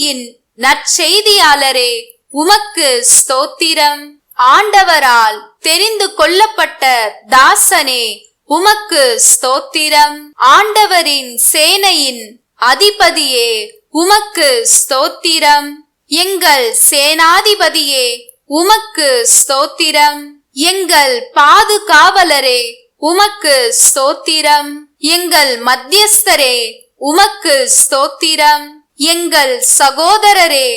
நீதியின் நற்செய்தியாளரே, உமக்கு ஸ்தோத்திரம். ஆண்டவரால் தெரிந்து கொள்ளப்பட்ட தாசனே, உமக்கு ஸ்தோத்திரம். ஆண்டவரின் சேனையின் அதிபதியே, உமக்கு ஸ்தோத்திரம். எங்கள் சேனாதிபதியே, உமக்கு ஸ்தோத்திரம். எங்கள் பாதுகாவலரே, உமக்கு ஸ்தோத்திரம். எங்கள் மத்தியஸ்தரே, உமக்கு ஸ்தோத்திரம். எங்கள் சகோதரரே,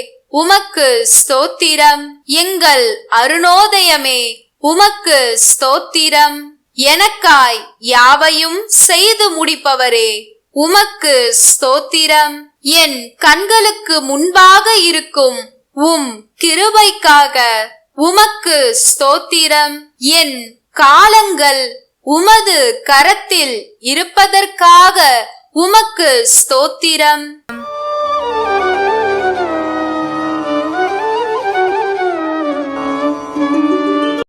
உமக்கு ஸ்தோத்திரம். எங்கள் அருணோதயமே, உமக்கு ஸ்தோத்திரம். எனக்காய் யாவையும் செய்து முடிப்பவரே, உமக்கு ஸ்தோத்திரம். என் கண்களுக்கு முன்பாக இருக்கும் உம் கிருபைக்காக உமக்கு ஸ்தோத்திரம். என் காலங்கள் உமது கரத்தில் இருப்பதற்காக உமக்கு ஸ்தோத்திரம்.